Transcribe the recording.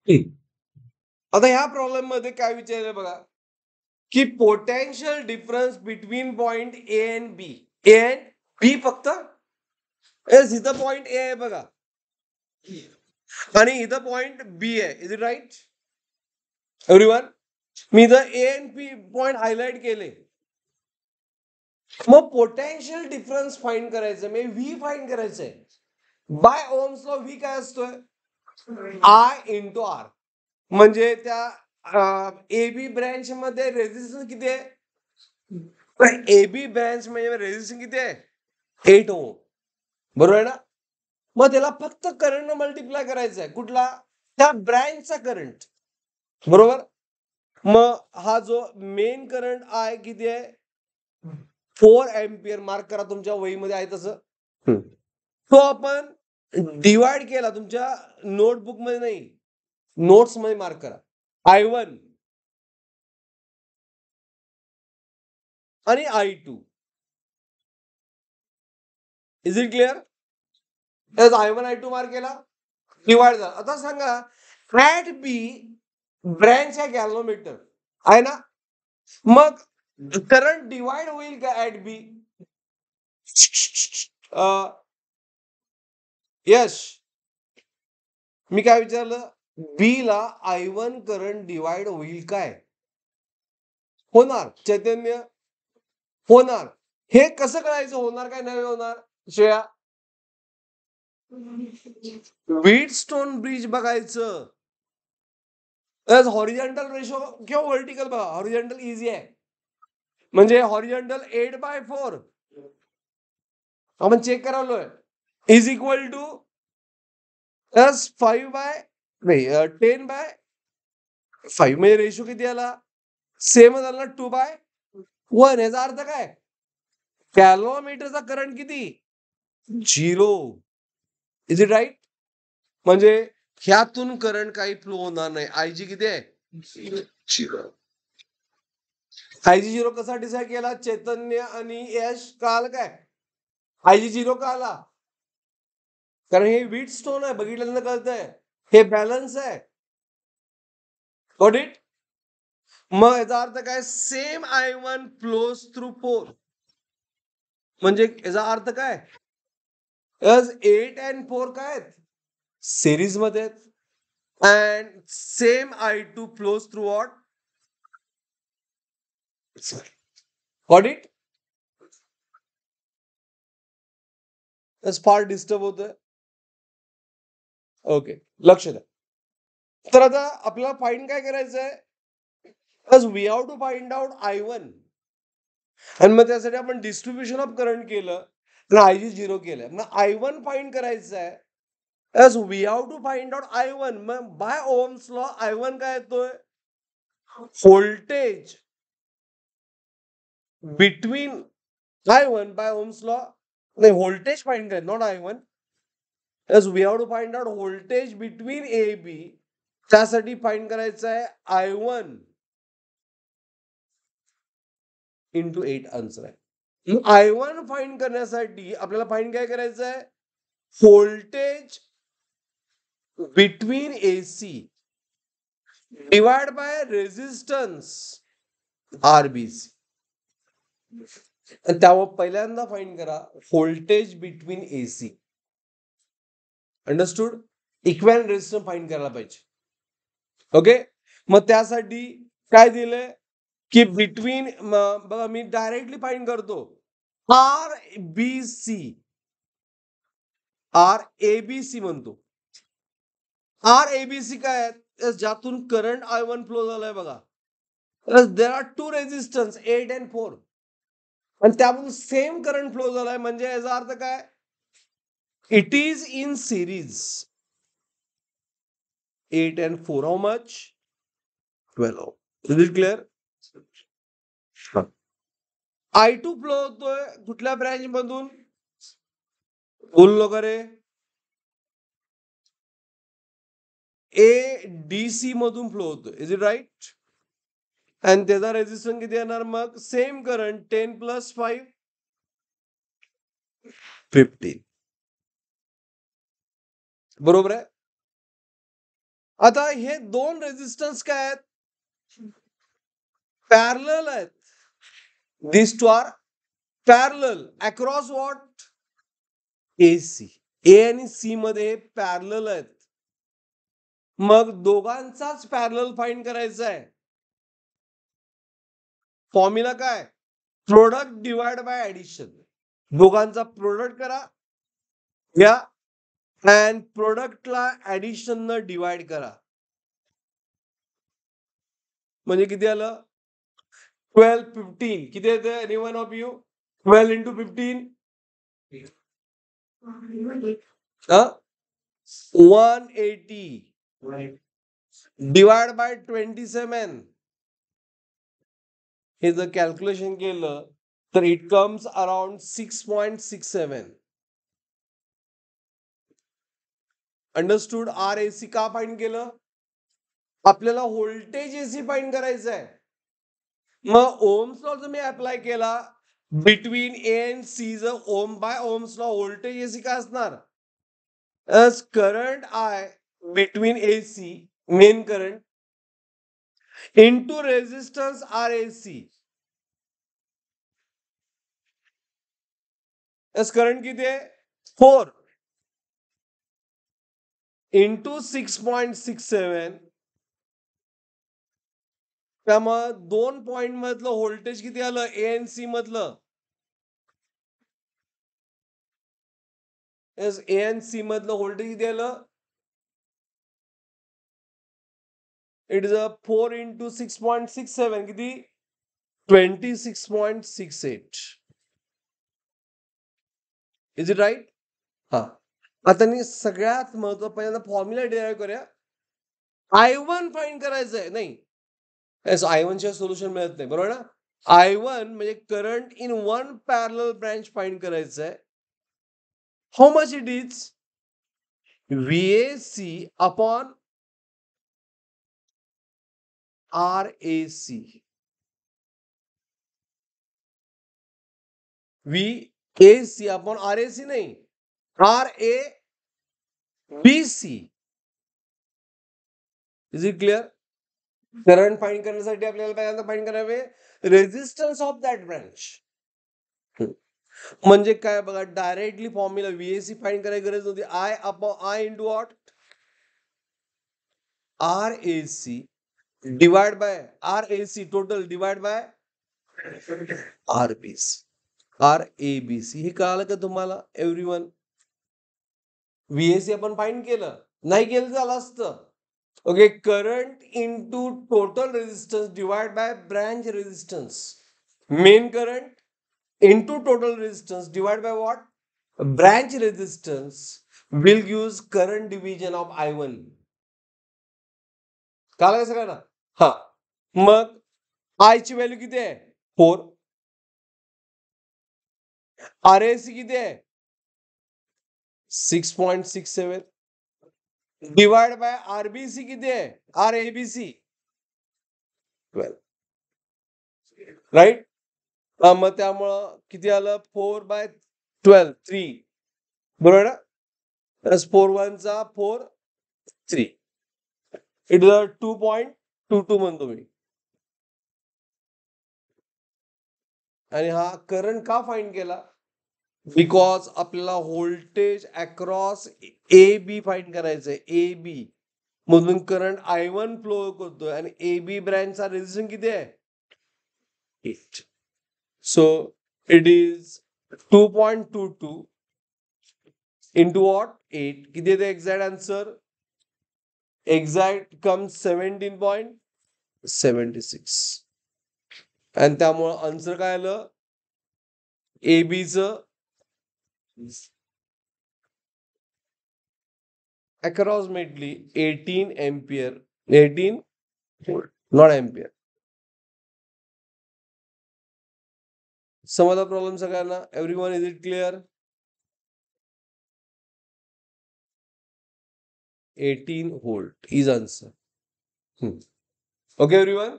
आता ह्या प्रॉब्लेम मध्ये काय विचारलंय बघा, की potential difference between point A and B. A and B फक्त. इथं पॉइंट ए आहे बघा आणि इथं पॉइंट बी आहे. Is it right everyone? मी इथं A and B point highlight केले. मग पोटेन्शियल डिफरन्स फाइंड करायचं, म्हणजे व्ही फाइंड करायचंय. बाय ओम्स लॉ व्ही काय असतोय? I into R. म्हणजे त्या ए बी ब्रँच मध्ये रेझिस्टन्स किती आहे? ए बी ब्रँच मध्ये रेझिस्टन्स किती आहे? 8 ओम. बरोबर आहे ना? मग त्याला फक्त करंट मल्टिप्लाय करायचा आहे. कुठला? त्या ब्रँचचा करंट. बरोबर. मग हा जो मेन करंट आहे किती आहे? 4 एम्पियर. मार्क करा तुमच्या वहीमध्ये आहे तसं. तो आपण डिवाइड केला. तुमच्या नोटबुक मध्ये नाही, नोट्स मध्ये मार्क करा. I1 आणि I2. Is it clear? I1 I2 mark केला, डिवाइड झाला. आता सांगा ऍट बी ब्रँच आहे गॅल्व्हनोमीटर आहे ना, मग करंट डिवाइड होईल का ऍट बी? यश, मी काय विचारलं? बी ला I1 करंट डिवाइड होईल काय? होणार. चैतन्य, होणार. हे कसं कळायचं होणार काय नाही होणार? श्रेया, व्हीटस्टोन ब्रिज बघायचं. हॉरिझॉन्टल रेशो किंवा व्हर्टिकल बघा. हॉरिझॉन्टल इझी आहे, म्हणजे हॉरिझॉन्टल 8/4 आपण चेक करालोय इज इक्वल टू 10/5 म्हणजे रेशो किती आला? सेम झाला 2/1. याचा अर्थ काय? कॅलोमीटरचा करंट किती? 0. Is it right? म्हणजे ह्यातून करंट काही फ्लो होणार नाही. आयजी किती आहे? 0. आयजी 0 कसा डिसाईड केला? चैतन्य आणि यश कळालं काय? आयजी 0 का आला? कारण हे वीट स्टोन आहे, बघितल्यानंतर कळतंय हे बॅलन्स आहे. Got it? मग याचा अर्थ काय? Same I1 flows through 4. म्हणजे याचा अर्थ काय? 8 and 4 काय आहेत? सिरीज मध्ये आहेत. And same I2 flows through what? Got it? फार डिस्टर्ब होतोय. ओके, लक्ष द्या. तर आता आपल्याला फाइंड काय करायचंय? We have to find out I1. आणि मग त्यासाठी आपण डिस्ट्रीब्युशन ऑफ करंट केलं आणि आयजी 0 केलं. मग I1 फाइंड करायचं आहे. We have to find out I1. मग बाय ओम्स लॉ I1 काय येतोय? Voltage between I1 by Ohm's law. नाही, व्होल्टेज फाइंड करायचं, not I1. We have to find out voltage between A B. त्यासाठी find करायचं आहे I1 इंटू 8 आन्सर आहे. I1 find करण्यासाठी आपल्याला फाइंड काय करायचं आहे? Voltage between AC divide by resistance RBC. त्यावर पहिल्यांदा फाइंड करा voltage between AC. Understood? Equivalent resistance find करायला पाहिजे. ओके, मग त्यासाठी काय दिलंय की बिटवीन, बघा मी डायरेक्टली फाइंड करतो. RBC, RABC म्हणतो. RABC काय आहे? ज्यातून करंट I1 फ्लो झालाय बघा. देर आर 2 रेझिस्टन्स 8 and 4 आणि त्यातून सेम करंट फ्लो झालाय. म्हणजे याचा अर्थ काय? It is in series. 8 and 4 how much? 12. Is it clear? I2 flow होतोय कुठल्या ब्रँच मधून? बोललो का रे? ADC मधून फ्लो होतोय. Is it right? आणि त्याचा रेझिस्टन्स किती येणार? मग सेम करंट 10 + 5 15. बरोबर आहे? आता हे दोन रेजिस्टन्स काय आहेत? पॅरलल आहेत. This two are parallel across what? AC. A आणि सी मध्ये पॅरलल आहेत. मग दोघांचाच पॅरलल फाइंड करायचा आहे. फॉर्म्युला काय? Product divide by addition. दोघांचा प्रोडक्ट करा या अँड प्रोडक्टला ऍडिशन न डिवाइड करा. म्हणजे किती आलं? 12, 15. किती येते? Any one of you? 12 into 15? 180. Divide by 27. हे जर कॅल्क्युलेशन केलं तर it comes around 6.67. Understood? RAC का फाइंड केलं? आपल्याला व्होल्टेज AC फाइंड करायचं आहे. मग ओम्स लॉ जर मी अप्लाय केला बिटवीन ए अँड सी, जर Ohm by Ohm's law voltage AC काय असणार? Current I between AC mean current into resistance RAC. करंट किती आहे? 4 इंटू 6.67. त्यामुळे 2 पॉइंट मधलं व्होल्टेज किती आलं? ए अँड सी मधलं. ए अँड सी मधलं व्होल्टेज किती आलं? It is 4 into 6.67. किती? 26.68. Is it right? हा. आता मी सगळ्यात महत्व पहिल्यांदा फॉर्म्युला डिराईव्ह करूया. I1 फाइंड करायचं आहे. नाही, I1 शिवाय सोल्युशन मिळत नाही, बरोबर ना? I1 म्हणजे current in one parallel branch find करायचं आहे. How much it is? VAC upon RAC. VAC upon RAC नाही, RABC. Is it clear? Current find करण्यासाठी आपल्याला पहिल्यांदा फाइंड करावे रेजिस्टन्स ऑफ दॅट ब्रँच. म्हणजे काय बघा, डायरेक्टली फॉर्म्युला VAC फाइंड करायची गरज नव्हती. I into what? RAC divide by RAC total divide by RABC. हे कळालं का तुम्हाला एव्हरीवन? VAC आपण फाइंड केलं, नाही केलं झालं असतं. Okay, current into total resistance divide by branch resistance. Main current into total resistance divide by what? Branch resistance will give current division of I1. कळालं का सगळ्यांना? हा. मग I ची व्हॅल्यू किती आहे? 4. RAC किती आहे? 6.67. डिवाइड बाय RBC किती आहे? RABC 12. राईट? मग त्यामुळं किती आलं? 4/12 3. बरोबर ना? 4 1 चा 4 3. इट इज 2.22 म्हणतो मी. आणि हा करंट का फाइंड केला? बिकॉज आपल्याला व्होल्टेज अक्रॉस AB फाइंड करायचंय. AB मधून करंट I1 फ्लो करतोय आणि AB ब्रँचचा रेजिस्टन्स किती आहे? 8. So it is 2.22 into what? 8. किती आहे एक्झॅक्ट आन्सर? Exact comes 17.76. आणि त्यामुळं आन्सर काय आलं? ABचं अक्रॉक्सिमेटली 18 एम्पियर. 18 volt, not ampere. समजला प्रॉब्लेम सगळ्यांना? Everyone, is it clear? 18 volt is answer. Okay everyone?